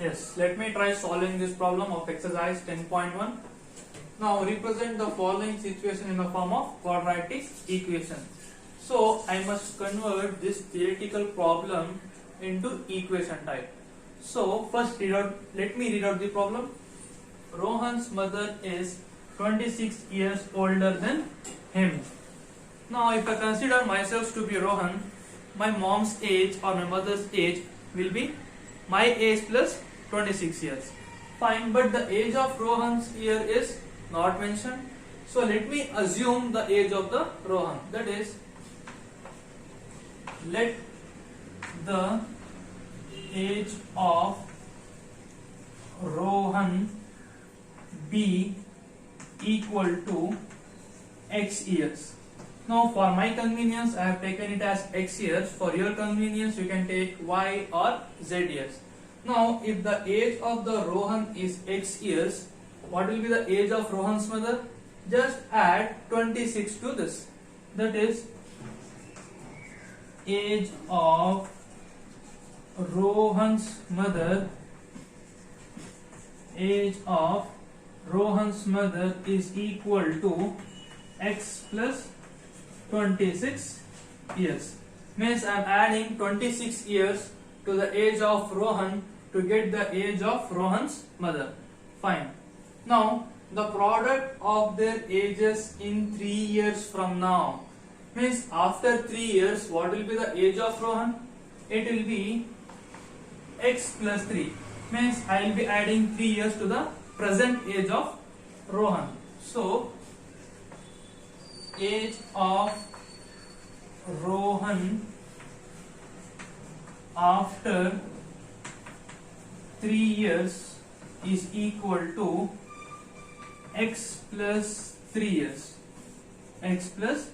Yes, let me try solving this problem of exercise 10.1. Now represent the following situation in the form of quadratic equation. So I must convert this theoretical problem into equation type. So first let me read out the problem. Rohan's mother is 26 years older than him. Now if I consider myself to be Rohan, my mom's age or my mother's age will be my age plus 26 years. Fine, but the age of Rohan's here is not mentioned. So let me assume the age of the Rohan. That is, let the age of Rohan be equal to x years. Now for my convenience I have taken it as x years. For your convenience you can take y or z years. Now if the age of the Rohan is x years, what will be the age of Rohan's mother? Just add 26 to this. That is, age of Rohan's mother, age of Rohan's mother is equal to x plus 26 years. Means I am adding 26 years to the age of Rohan to get the age of Rohan's mother. Fine. Now the product of their ages in 3 years from now. Means after 3 years, what will be the age of Rohan? It will be x plus 3. Means I will be adding 3 years to the present age of Rohan. So age of Rohan after 3 years is equal to x plus 3 years. X plus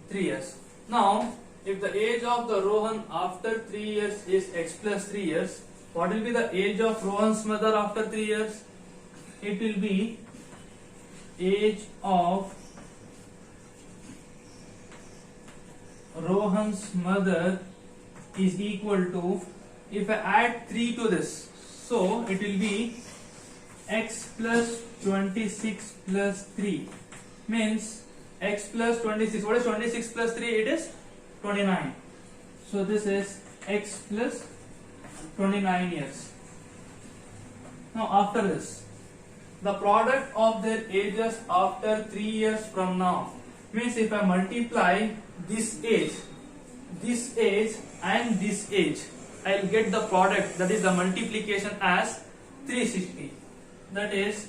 3 years. Now, if the age of the Rohan after 3 years is x plus 3 years, what will be the age of Rohan's mother after 3 years? It will be age of Rohan's mother is equal to, if I add 3 to this, so it will be x plus 26 plus 3. Means x plus 26. What is 26 plus 3? It is 29. So this is x plus 29 years. Now after this, the product of their ages after 3 years from now. Means if I multiply this age and this age, I will get the product, that is the multiplication, as 360. That is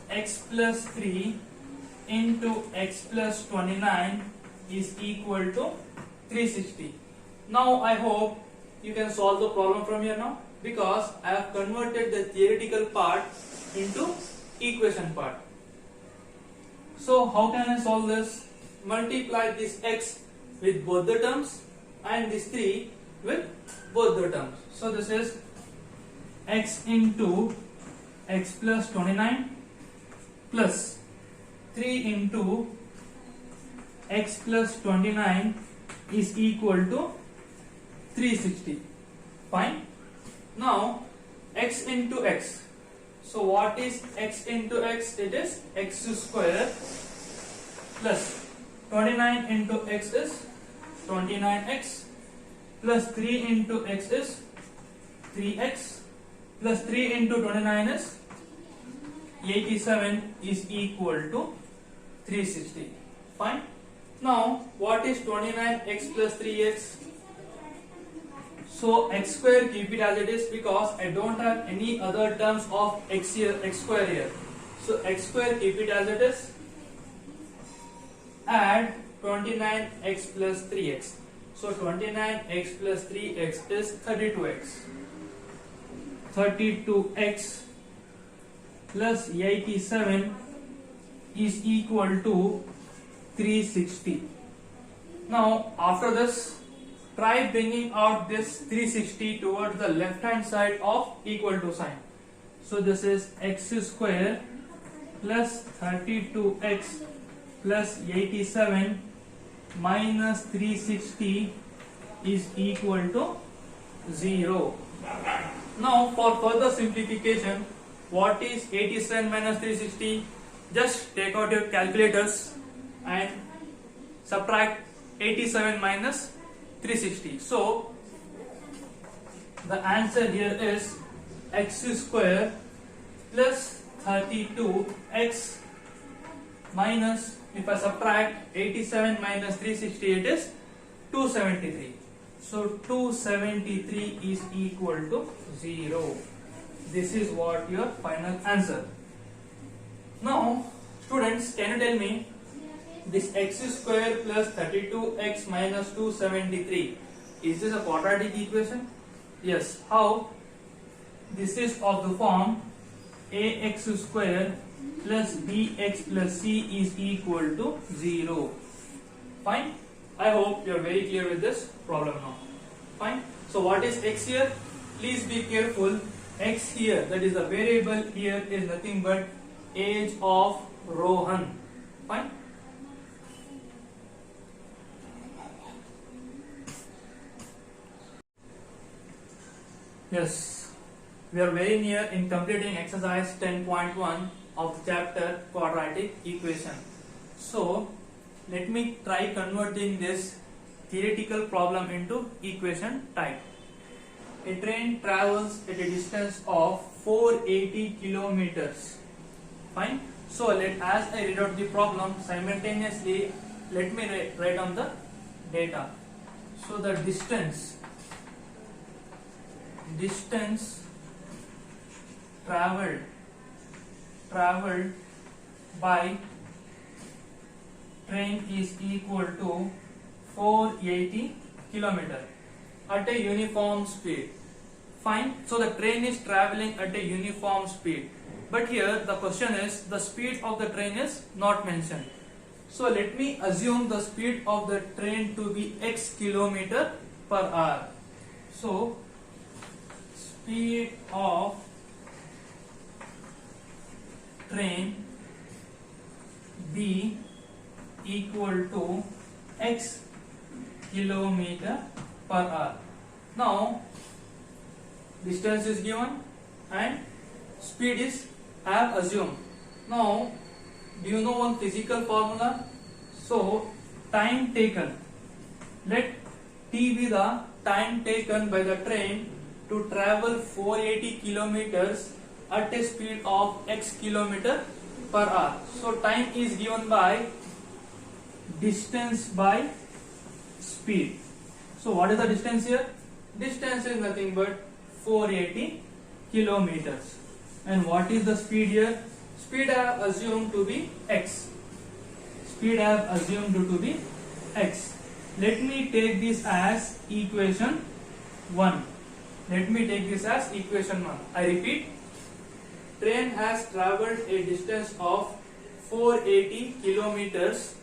x plus 3 into x plus 29 is equal to 360. Now I hope you can solve the problem from here now, because I have converted the theoretical part into equation part. So how can I solve this? Multiply this x with both the terms and this 3 with both the terms. So this is x into x plus 29 plus 3 into x plus 29 is equal to 360. Fine. Now x into x. So what is x into x? It is x square plus 29 into x is 29x plus 3 into x is 3x plus 3 into 29 is 87 is equal to 360. Fine. Now what is 29x plus 3x? So x square, keep it as it is, because I don't have any other terms of x here, x square here. So x square, keep it as it is. Add 29x plus 3x. So 29x plus 3x is 32x. 32x plus 87 is equal to 360. Now after this, try bringing out this 360 towards the left hand side of equal to sign. So this is x square plus 32x plus 87 minus 360 is equal to 0. Now for further simplification, what is 87 minus 360? Just take out your calculators and subtract 87 minus 360. So the answer here is x square plus 32x minus, if I subtract 87 minus 360, it is 273. So 273 is equal to 0. This is what your final answer. Now students, can you tell me this x square plus 32x minus 273, is this a quadratic equation? Yes. How? This is of the form ax square plus bx plus c is equal to 0. Fine. I hope you are very clear with this problem now. Fine. So what is x here? Please be careful. X here, that is the variable here, is nothing but age of Rohan. Fine. Yes, we are very near in completing exercise 10.1 of the chapter quadratic equation. So let me try converting this theoretical problem into equation type. A train travels at a distance of 480 kilometers. Fine. So as I read out the problem, simultaneously let me write on the data. So the distance traveled by train is equal to 480 kilometer at a uniform speed. Fine. So the train is traveling at a uniform speed. But here the question is, the speed of the train is not mentioned. So let me assume the speed of the train to be x kilometer per hour. So speed of train B equal to x kilometer per hour. Now distance is given and speed is I have assumed. Now do you know one physical formula? So time taken, let t be the time taken by the train to travel 480 kilometers at a speed of x kilometer per hour. So time is given by distance by speed. So what is the distance here? Distance is nothing but 480 kilometers. And what is the speed here? Speed I have assumed to be x. Speed I have assumed to be x. Let me take this as equation 1. Let me take this as equation 1. I repeat, train has travelled a distance of 480 kilometers.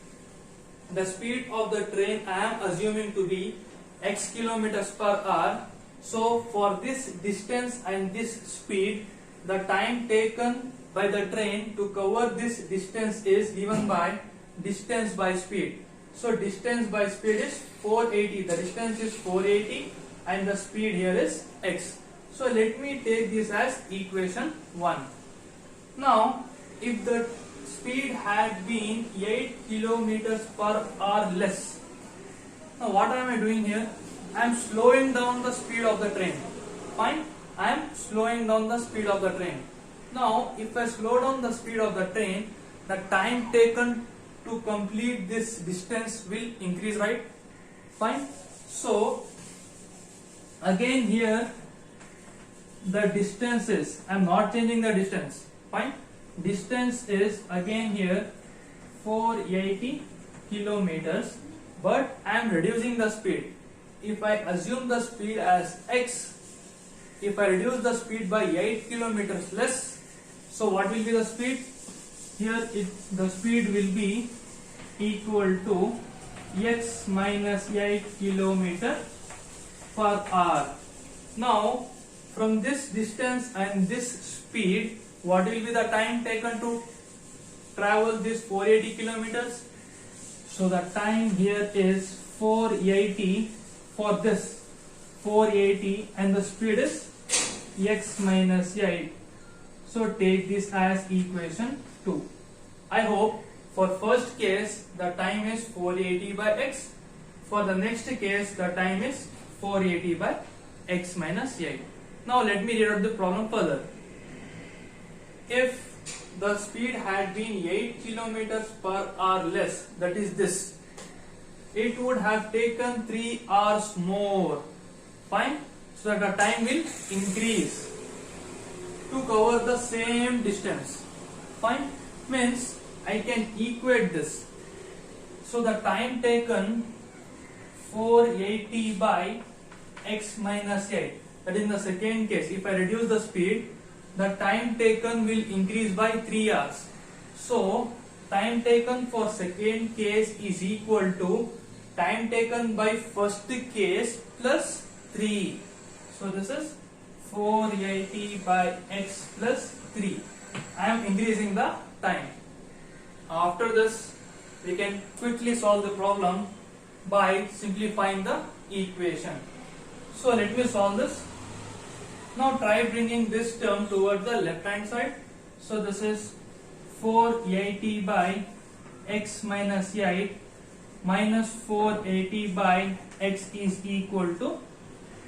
The speed of the train I am assuming to be x kilometers per hour. So for this distance and this speed, the time taken by the train to cover this distance is given by distance by speed. So distance by speed is 480. The distance is 480 and the speed here is x. So let me take this as equation 1. Now if the speed had been 8 kilometers per hour less, now what am I doing here? I am slowing down the speed of the train. Fine. I am slowing down the speed of the train. Now if I slow down the speed of the train, the time taken to complete this distance will increase, right? Fine. So again here the distance is, I am not changing the distance. Fine. Distance is again here 480 kilometers, but I am reducing the speed. If I assume the speed as x, if I reduce the speed by 8 kilometers less, so what will be the speed? Here the speed will be equal to x minus 8 kilometer per hour. Now from this distance and this speed, what will be the time taken to travel this 480 kilometers? So the time here is 480 for this 480 and the speed is x minus 8. So take this as equation 2. I hope for first case the time is 480 by x. For the next case the time is 480 by x minus 8. Now let me read out the problem further. If the speed had been 8 kilometers per hour less, that is this, it would have taken 3 hours more. Fine. So that the time will increase to cover the same distance. Fine. Means I can equate this. So the time taken 480 by x minus 8. That is in the second case. If I reduce the speed, the time taken will increase by 3 hours. So time taken for second case is equal to time taken by first case plus 3. So this is 480 by x plus 3. I am increasing the time. After this, we can quickly solve the problem by simplifying the equation. So let me solve this. Now try bringing this term towards the left hand side. So this is 480 by x minus 8 minus 480 by x is equal to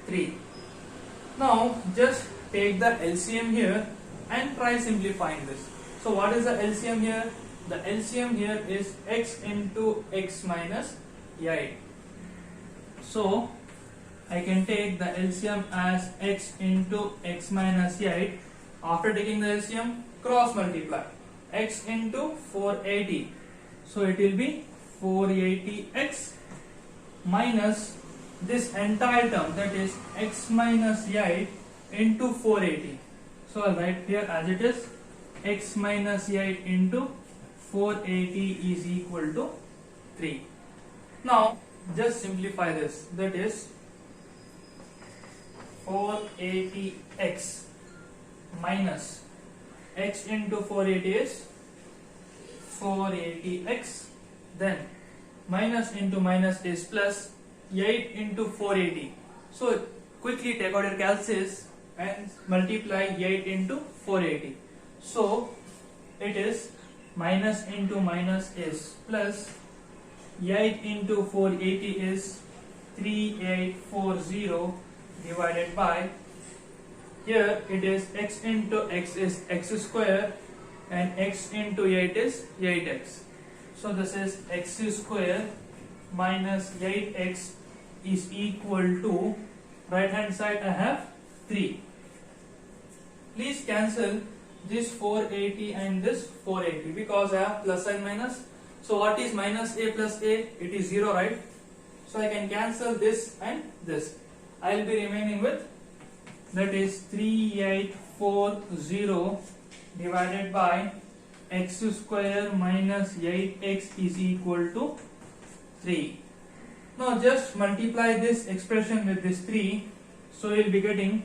3. Now just take the LCM here and try simplifying this. So what is the LCM here? The LCM here is x into x minus 8. So I can take the LCM as x into x minus 8. After taking the LCM, cross multiply x into 480. So it will be 480x minus this entire term, that is x minus 8 into 480. So I'll write here as it is, x minus 8 into 480 is equal to 3. Now just simplify this, that is 480x minus x into 480 is 480x, then minus into minus is plus 8 into 480. So quickly take out your calculus and multiply 8 into 480. So it is minus into minus is plus 8 into 480 is 3840 divided by, here it is x into x is x square and x into 8 is 8x. So this is x square minus 8x is equal to, right hand side I have 3. Please cancel this 480 and this 480 because I have plus and minus. So what is minus a plus a? It is 0, right? So I can cancel this and this. I will be remaining with, that is 3840 divided by x square minus 8x is equal to 3. Now just multiply this expression with this 3. So we will be getting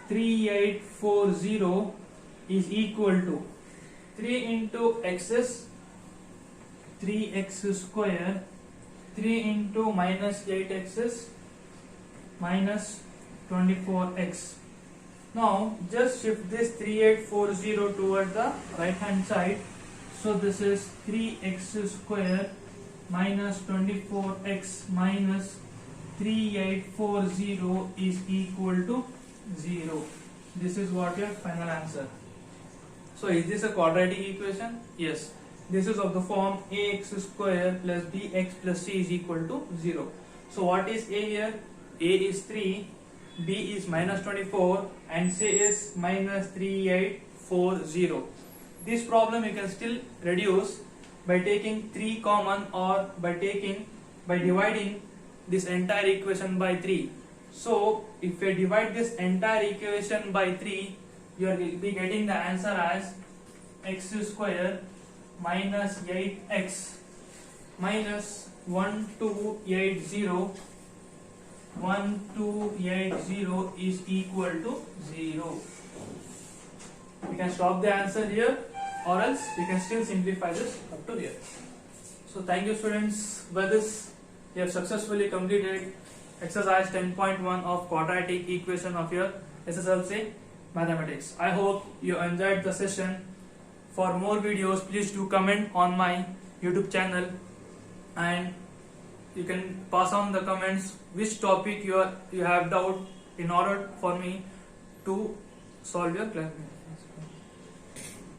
3840 is equal to 3 into x is 3x square, 3 into minus 8x is minus 24x. Now just shift this 3840 toward the right hand side. So this is 3x square minus 24x minus 3840 is equal to 0. This is what your final answer. So is this a quadratic equation? Yes. This is of the form ax square plus bx plus c is equal to 0. So what is a here? A is 3, b is minus 24 and c is minus 3840. This problem you can still reduce by taking 3 common or by dividing this entire equation by 3. So if you divide this entire equation by 3, you will be getting the answer as x square minus 8x minus 1280 is equal to 0. We can stop the answer here, or else we can still simplify this up to here. So thank you students. With this you have successfully completed exercise 10.1 of quadratic equation of your SSLC. mathematics. I hope you enjoyed the session. For more videos, please do comment on my YouTube channel, and you can pass on the comments which topic you have doubt in order for me to solve your class.